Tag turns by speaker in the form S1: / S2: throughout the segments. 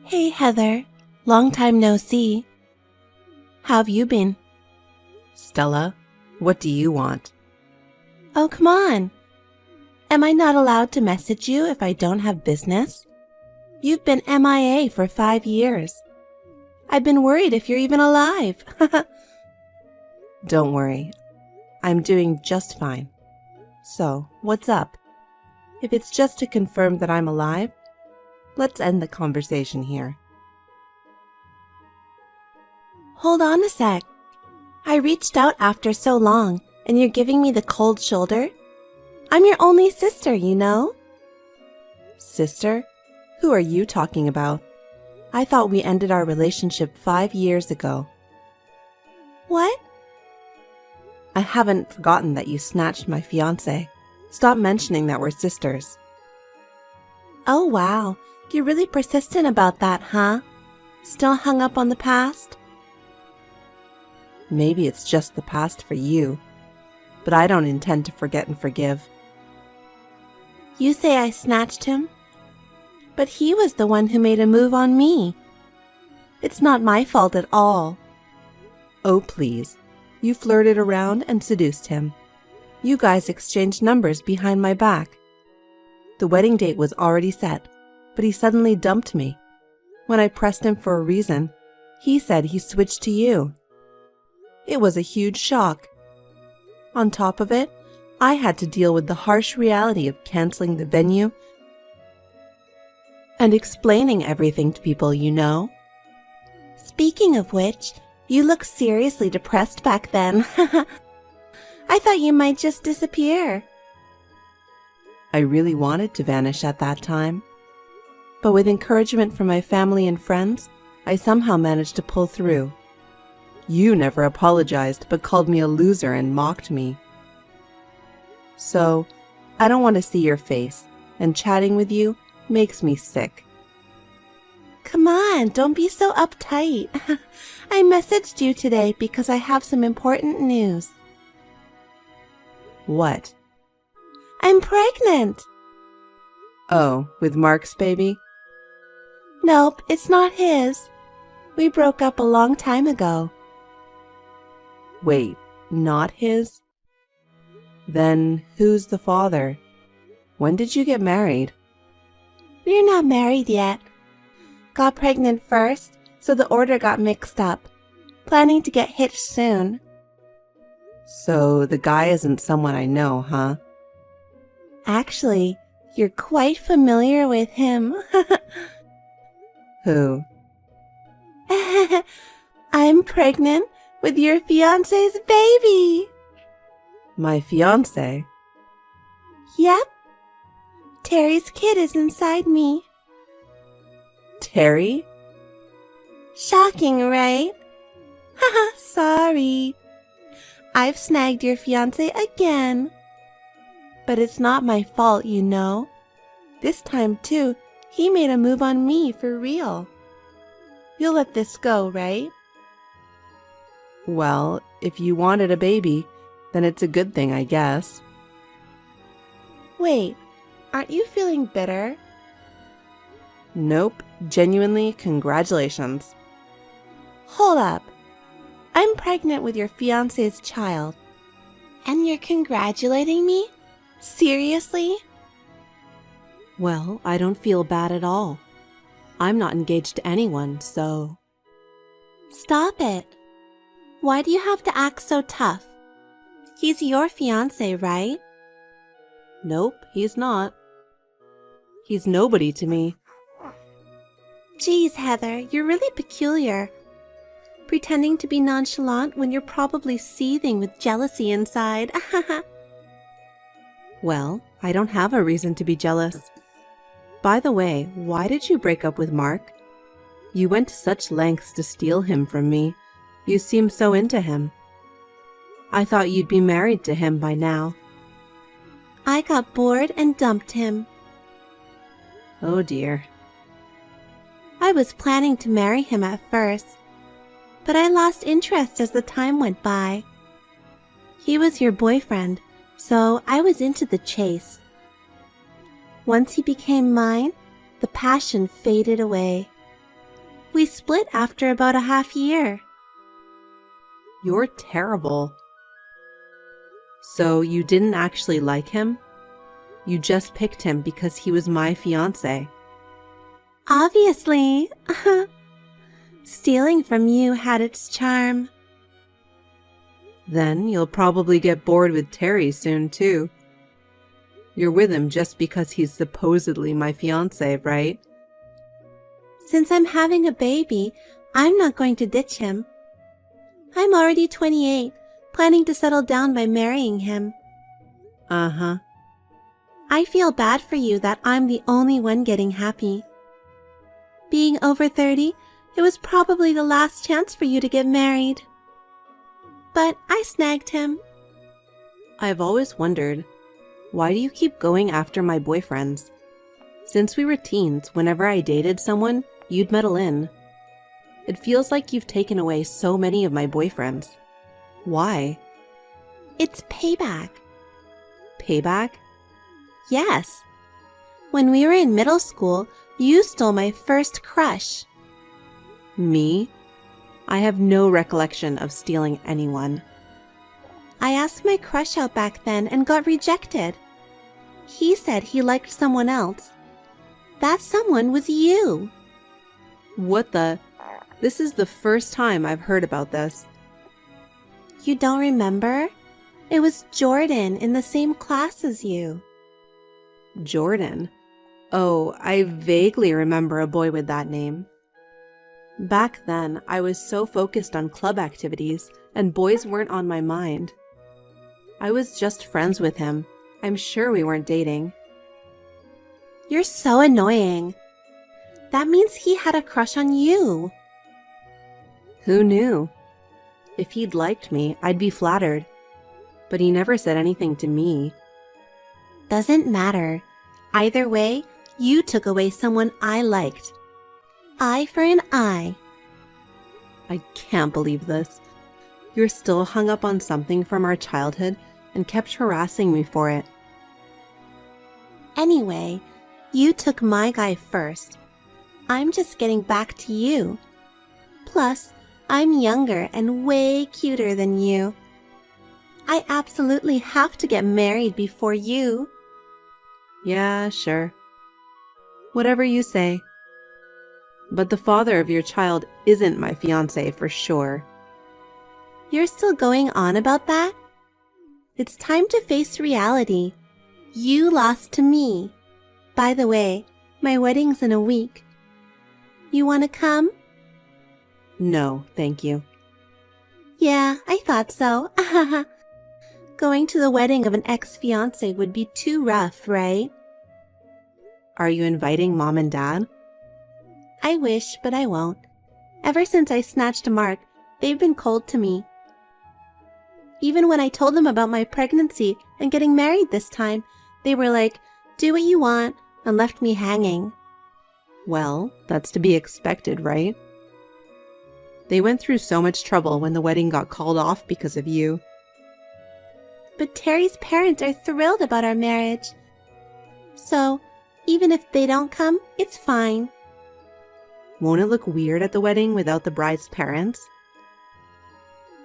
S1: Hey Heather, long time no see. How've you been?
S2: Stella, what do you want?
S1: Oh, come on. Am I not allowed to message you if I don't have business? You've been MIA for 5 years. I've been worried if you're even alive.
S2: Don't worry, I'm doing just fine. So, what's up? If it's just to confirm that I'm alive, let's end the conversation here.
S1: Hold on a sec. I reached out after so long, and you're giving me the cold shoulder? I'm your only sister, you know?
S2: Sister? Who are you talking about? I thought we ended our relationship 5 years ago.
S1: What?
S2: I haven't forgotten that you snatched my fiancé. Stop mentioning that we're sisters.
S1: Oh wow, you're really persistent about that, huh? Still hung up on the past?
S2: Maybe it's just the past for you, but I don't intend to forget and forgive.
S1: You say I snatched him? But he was the one who made a move on me. It's not my fault at all.
S2: Oh, please. You flirted around and seduced him. You guys exchanged numbers behind my back. The wedding date was already set, but he suddenly dumped me. When I pressed him for a reason, he said he switched to you. It was a huge shock. On top of it, I had to deal with the harsh reality of canceling the venue and explaining everything to people you know.
S1: Speaking of which, you looked seriously depressed back then. I thought you might just disappear.
S2: I really wanted to vanish at that time, but with encouragement from my family and friends, I somehow managed to pull through. You never apologized but called me a loser and mocked me. So, I don't want to see your face, and chatting with you makes me sick.
S1: Come on, don't be so uptight. I messaged you today because I have some important news.
S2: What?
S1: I'm pregnant.
S2: Oh, with Mark's baby?
S1: Nope, it's not his. We broke up a long time ago.
S2: Wait, not his? Then who's the father? When did you get married?
S1: We're not married yet. Got pregnant first, so the order got mixed up. Planning to get hitched soon.
S2: So the guy isn't someone I know, huh?
S1: Actually, you're quite familiar with him.
S2: Who?
S1: I'm pregnant with your fiancé's baby.
S2: My fiancé?
S1: Yep. Terry's kid is inside me.
S2: Terry?
S1: Shocking, right? Haha, sorry. I've snagged your fiancé again. But it's not my fault, you know. This time, too, he made a move on me for real. You'll let this go, right?
S2: Well, if you wanted a baby, then it's a good thing, I guess.
S1: Wait, aren't you feeling bitter?
S2: Nope, genuinely, congratulations.
S1: Hold up. I'm pregnant with your fiancé's child. And you're congratulating me? Seriously?
S2: Well, I don't feel bad at all. I'm not engaged to anyone, so...
S1: Stop it. Why do you have to act so tough? He's your fiancé, right?
S2: Nope, he's not. He's nobody to me.
S1: Geez, Heather, you're really peculiar. Pretending to be nonchalant when you're probably seething with jealousy inside.
S2: Well, I don't have a reason to be jealous. By the way, why did you break up with Mark? You went to such lengths to steal him from me. You seem so into him. I thought you'd be married to him by now.
S1: I got bored and dumped him.
S2: Oh dear.
S1: I was planning to marry him at first, but I lost interest as the time went by. He was your boyfriend, so I was into the chase. Once he became mine, the passion faded away. We split after about a half year.
S2: You're terrible. So you didn't actually like him? You just picked him because he was my fiancé.
S1: Obviously. Stealing from you had its charm.
S2: Then you'll probably get bored with Terry soon, too. You're with him just because he's supposedly my fiancé, right?
S1: Since I'm having a baby, I'm not going to ditch him. I'm already 28, planning to settle down by marrying him.
S2: Uh-huh.
S1: I feel bad for you that I'm the only one getting happy. Being over 30, it was probably the last chance for you to get married. But I snagged him.
S2: I've always wondered, why do you keep going after my boyfriends? Since we were teens, whenever I dated someone, you'd meddle in. It feels like you've taken away so many of my boyfriends. Why?
S1: It's payback.
S2: Payback?
S1: Yes. When we were in middle school, you stole my first crush.
S2: Me? I have no recollection of stealing anyone.
S1: I asked my crush out back then and got rejected. He said he liked someone else. That someone was you.
S2: What the? This is the first time I've heard about this.
S1: You don't remember? It was Jordan in the same class as you.
S2: Jordan? Oh, I vaguely remember a boy with that name. Back then, I was so focused on club activities, and boys weren't on my mind. I was just friends with him. I'm sure we weren't dating.
S1: You're so annoying. That means he had a crush on you.
S2: Who knew? If he'd liked me, I'd be flattered. But he never said anything to me.
S1: Doesn't matter. Either way, you took away someone I liked. Eye for an eye.
S2: I can't believe this. You're still hung up on something from our childhood and kept harassing me for it.
S1: Anyway, you took my guy first. I'm just getting back to you. Plus, I'm younger and way cuter than you. I absolutely have to get married before you.
S2: Yeah, sure. Whatever you say. But the father of your child isn't my fiancé for sure.
S1: You're still going on about that? It's time to face reality. You lost to me. By the way, my wedding's in a week. You want to come?
S2: No, thank you.
S1: Yeah, I thought so. Going to the wedding of an ex-fiancé would be too rough, right?
S2: Are you inviting Mom and Dad?
S1: I wish, but I won't. Ever since I snatched Mark, they've been cold to me. Even when I told them about my pregnancy and getting married this time, they were like, do what you want, and left me hanging.
S2: Well, that's to be expected, right? They went through so much trouble when the wedding got called off because of you.
S1: But Terry's parents are thrilled about our marriage. So, even if they don't come, it's fine.
S2: Won't it look weird at the wedding without the bride's parents?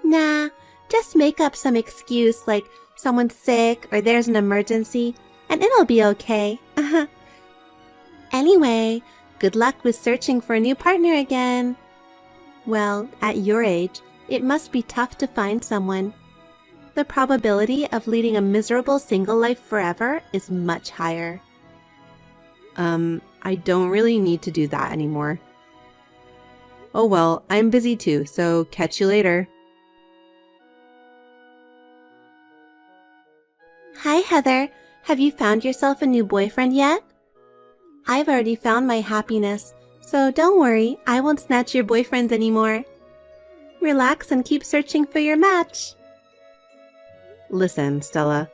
S1: Nah, just make up some excuse like someone's sick or there's an emergency, and it'll be okay. Anyway, good luck with searching for a new partner again. Well, at your age, it must be tough to find someone. The probability of leading a miserable single life forever is much higher.
S2: I don't really need to do that anymore. Oh well, I'm busy too, so catch you later.
S1: Hi, Heather. Have you found yourself a new boyfriend yet? I've already found my happiness, so don't worry, I won't snatch your boyfriends anymore. Relax and keep searching for your match.
S2: Listen, Stella,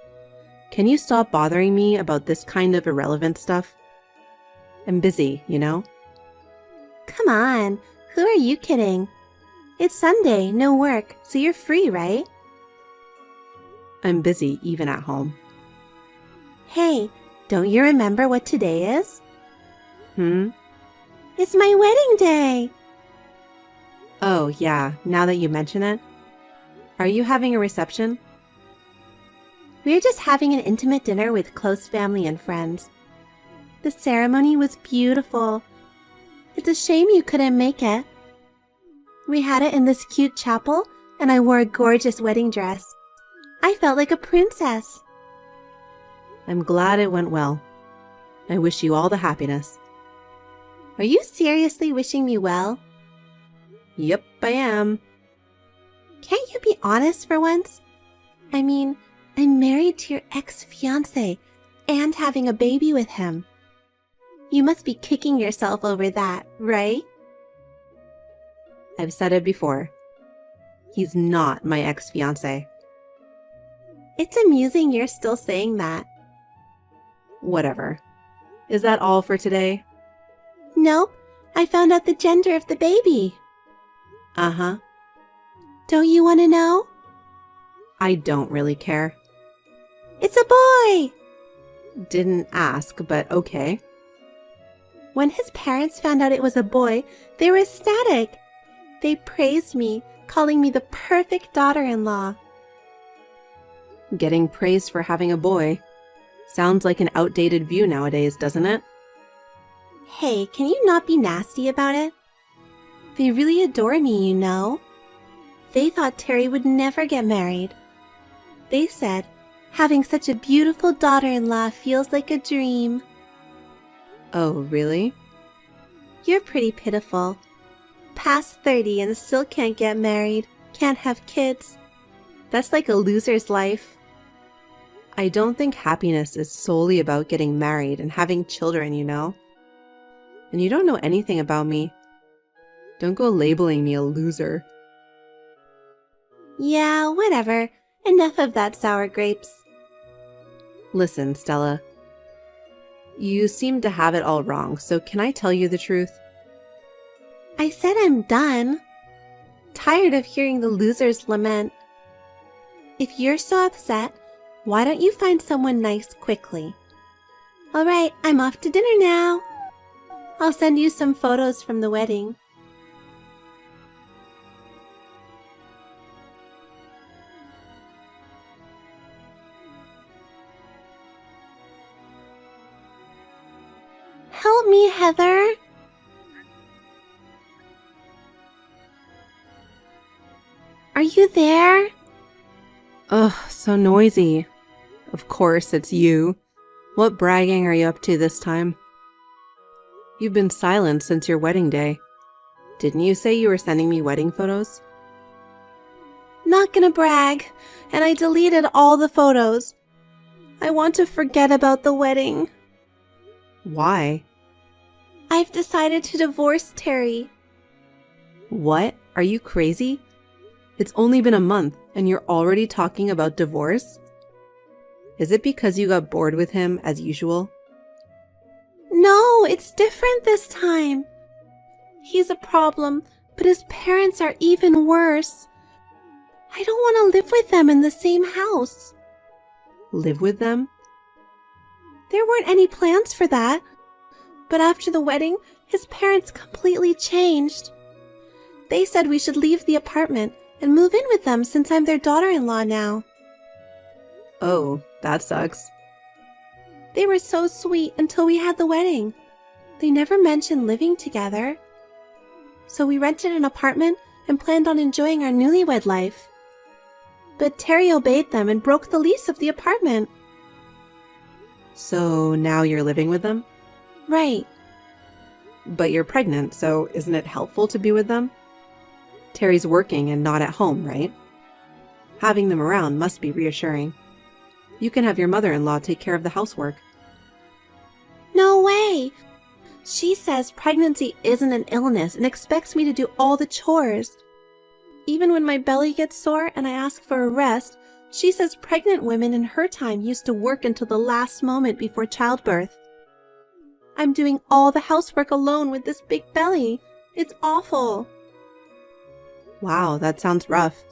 S2: can you stop bothering me about this kind of irrelevant stuff? I'm busy, you know?
S1: Come on, who are you kidding? It's Sunday, no work, so you're free, right?
S2: I'm busy even at home.
S1: Hey, don't you remember what today is?
S2: Hmm?
S1: It's my wedding day!
S2: Oh, yeah, now that you mention it. Are you having a reception?
S1: We're just having an intimate dinner with close family and friends. The ceremony was beautiful. It's a shame you couldn't make it. We had it in this cute chapel, and I wore a gorgeous wedding dress. I felt like a princess.
S2: I'm glad it went well. I wish you all the happiness.
S1: Are you seriously wishing me well?
S2: Yep, I am.
S1: Can't you be honest for once? I mean, I'm married to your ex-fiancé and having a baby with him. You must be kicking yourself over that, right?
S2: I've said it before. He's not my ex-fiancé.
S1: It's amusing you're still saying that.
S2: Whatever. Is that all for today?
S1: Nope, I found out the gender of the baby.
S2: Uh-huh.
S1: Don't you want to know?
S2: I don't really care.
S1: It's a boy!
S2: Didn't ask, but okay.
S1: When his parents found out it was a boy, they were ecstatic. They praised me, calling me the perfect daughter-in-law.
S2: Getting praised for having a boy sounds like an outdated view nowadays, doesn't it?
S1: Hey, can you not be nasty about it? They really adore me, you know. They thought Terry would never get married. They said, having such a beautiful daughter-in-law feels like a dream.
S2: Oh, really?
S1: You're pretty pitiful. Past 30 and still can't get married, can't have kids. That's like a loser's life.
S2: I don't think happiness is solely about getting married and having children, you know? And you don't know anything about me. Don't go labeling me a loser.
S1: Yeah, whatever. Enough of that sour grapes.
S2: Listen, Stella. You seem to have it all wrong, so can I tell you the truth?
S1: I said I'm done. Tired of hearing the losers lament. If you're so upset, why don't you find someone nice quickly? Alright, I'm off to dinner now. I'll send you some photos from the wedding. Help me, Heather. Are you there?
S2: Ugh, so noisy. Of course, it's you. What bragging are you up to this time? You've been silent since your wedding day. Didn't you say you were sending me wedding photos?
S1: Not gonna brag, and I deleted all the photos. I want to forget about the wedding.
S2: Why?
S1: I've decided to divorce Terry.
S2: What? Are you crazy? It's only been a month and you're already talking about divorce? Is it because you got bored with him as usual?
S1: No, it's different this time. He's a problem, but his parents are even worse. I don't want to live with them in the same house.
S2: Live with them?
S1: There weren't any plans for that. But after the wedding, his parents completely changed. They said we should leave the apartment and move in with them since I'm their daughter-in-law now.
S2: Oh, that sucks.
S1: They were so sweet until we had the wedding. They never mentioned living together. So we rented an apartment and planned on enjoying our newlywed life. But Terry obeyed them and broke the lease of the apartment.
S2: So now you're living with them?
S1: Right.
S2: But you're pregnant, so isn't it helpful to be with them? Terry's working and not at home, right? Having them around must be reassuring. You can have your mother-in-law take care of the housework.
S1: No way! She says pregnancy isn't an illness and expects me to do all the chores. Even when my belly gets sore and I ask for a rest, she says pregnant women in her time used to work until the last moment before childbirth. I'm doing all the housework alone with this big belly. It's awful.
S2: Wow, that sounds rough.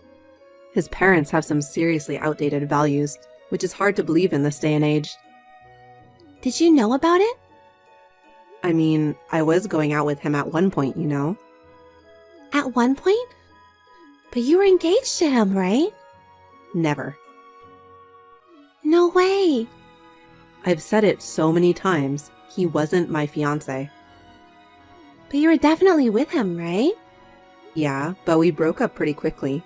S2: His parents have some seriously outdated values, which is hard to believe in this day and age.
S1: Did you know about it?
S2: I mean, I was going out with him at one point, you know.
S1: At at one point? But you were engaged to him, right?
S2: Never.
S1: No way.
S2: I've said it so many times. He wasn't my fiancé.
S1: But you were definitely with him, right?
S2: Yeah, but we broke up pretty quickly.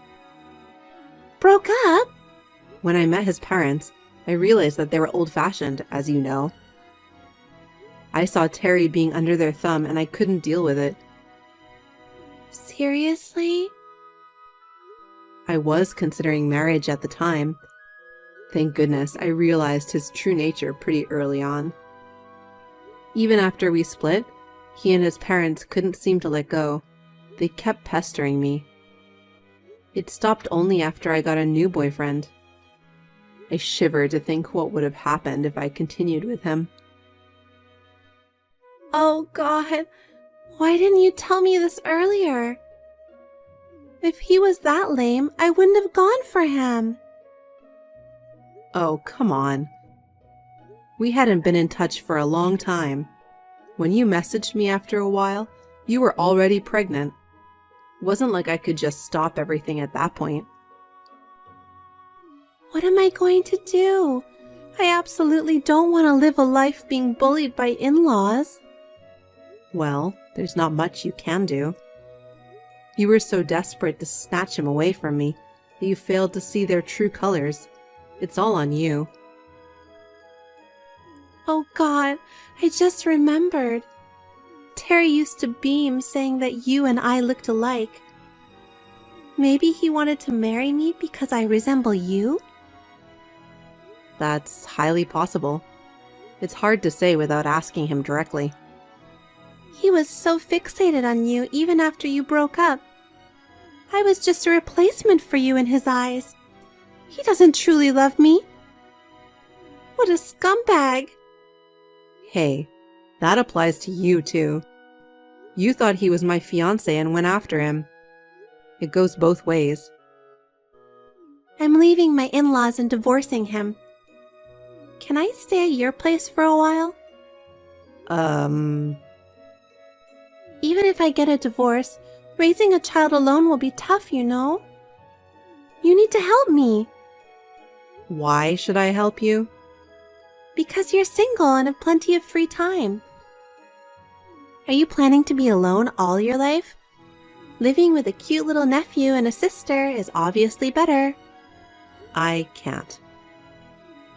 S1: Broke up?
S2: When I met his parents, I realized that they were old-fashioned, as you know. I saw Terry being under their thumb and I couldn't deal with it.
S1: Seriously?
S2: I was considering marriage at the time. Thank goodness I realized his true nature pretty early on. Even after we split, he and his parents couldn't seem to let go. They kept pestering me. It stopped only after I got a new boyfriend. I shiver to think what would have happened if I continued with him.
S1: Oh God, why didn't you tell me this earlier? If he was that lame, I wouldn't have gone for him.
S2: Oh, come on. We hadn't been in touch for a long time. When you messaged me after a while, you were already pregnant. Wasn't like I could just stop everything at that point.
S1: What am I going to do? I absolutely don't want to live a life being bullied by in-laws.
S2: Well, there's not much you can do. You were so desperate to snatch him away from me that you failed to see their true colors. It's all on you.
S1: Oh God, I just remembered. Terry used to beam saying that you and I looked alike. Maybe he wanted to marry me because I resemble you?
S2: That's highly possible. It's hard to say without asking him directly.
S1: He was so fixated on you even after you broke up. I was just a replacement for you in his eyes. He doesn't truly love me. What a scumbag.
S2: Hey, that applies to you too. You thought he was my fiancé and went after him. It goes both ways.
S1: I'm leaving my in-laws and divorcing him. Can I stay at your place for a while? Even if I get a divorce, raising a child alone will be tough, you know? You need to help me.
S2: Why should I help you?
S1: Because you're single and have plenty of free time. Are you planning to be alone all your life? Living with a cute little nephew and a sister is obviously better.
S2: I can't.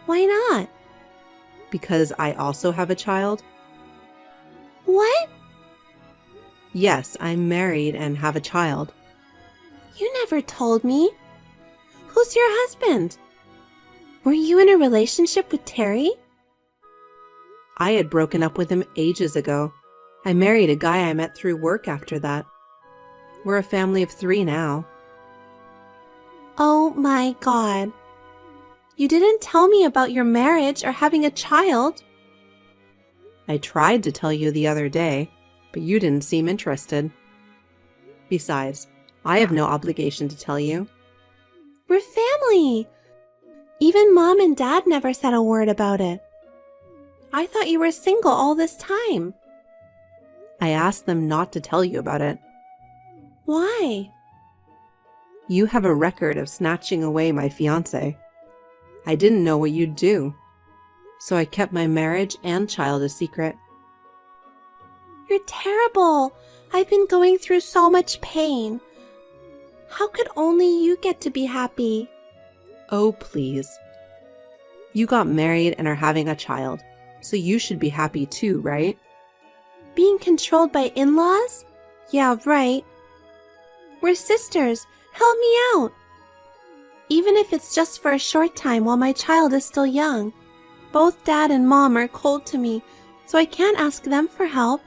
S1: Why not?
S2: Because I also have a child?
S1: What?
S2: Yes, I'm married and have a child.
S1: You never told me. Who's your husband? Were you in a relationship with Terry?
S2: I had broken up with him ages ago. I married a guy I met through work after that. We're a family of 3 now.
S1: Oh my God. You didn't tell me about your marriage or having a child.
S2: I tried to tell you the other day, but you didn't seem interested. Besides, I have no obligation to tell you.
S1: We're family. Even Mom and Dad never said a word about it. I thought you were single all this time.
S2: I asked them not to tell you about it.
S1: Why?
S2: You have a record of snatching away my fiancé. I didn't know what you'd do, so I kept my marriage and child a secret.
S1: You're terrible. I've been going through so much pain. How could only you get to be happy?
S2: Oh, please. You got married and are having a child, so you should be happy too, right?
S1: Being controlled by in-laws? Yeah, right. We're sisters. Help me out. Even if it's just for a short time while my child is still young. Both Dad and Mom are cold to me, so I can't ask them for help.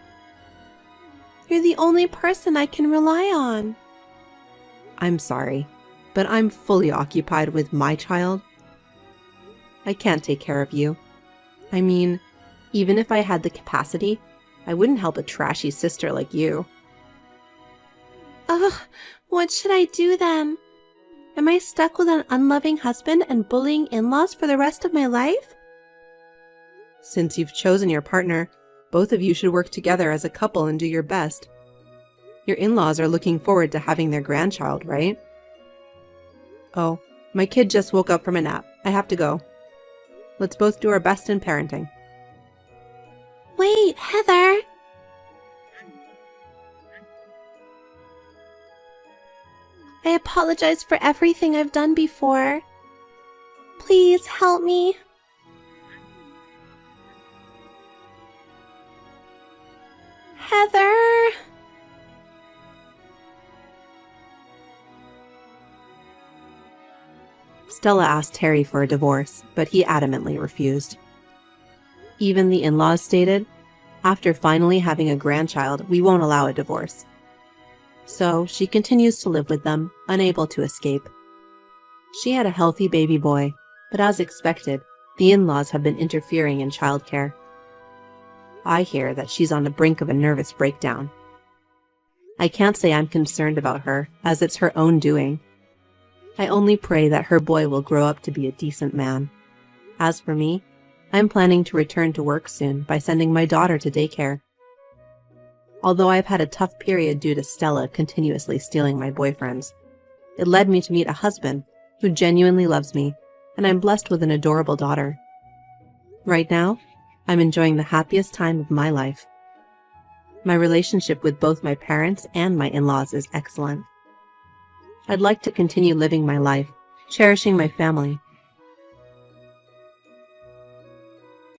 S1: You're the only person I can rely on.
S2: I'm sorry, but I'm fully occupied with my child. I can't take care of you. I mean, even if I had the capacity, I wouldn't help a trashy sister like you.
S1: Ugh, what should I do then? Am I stuck with an unloving husband and bullying in-laws for the rest of my life?
S2: Since you've chosen your partner, both of you should work together as a couple and do your best. Your in-laws are looking forward to having their grandchild, right? Oh, my kid just woke up from a nap. I have to go. Let's both do our best in parenting.
S1: Wait, Heather! I apologize for everything I've done before. Please help me. Heather!
S2: Stella asked Harry for a divorce, but he adamantly refused. Even the in-laws stated, after finally having a grandchild, we won't allow a divorce. So she continues to live with them, unable to escape. She had a healthy baby boy, but as expected, the in-laws have been interfering in childcare. I hear that she's on the brink of a nervous breakdown. I can't say I'm concerned about her, as it's her own doing. I only pray that her boy will grow up to be a decent man. As for me, I'm planning to return to work soon by sending my daughter to daycare. Although I've had a tough period due to Stella continuously stealing my boyfriends, it led me to meet a husband who genuinely loves me, and I'm blessed with an adorable daughter. Right now, I'm enjoying the happiest time of my life. My relationship with both my parents and my in-laws is excellent. I'd like to continue living my life, cherishing my family,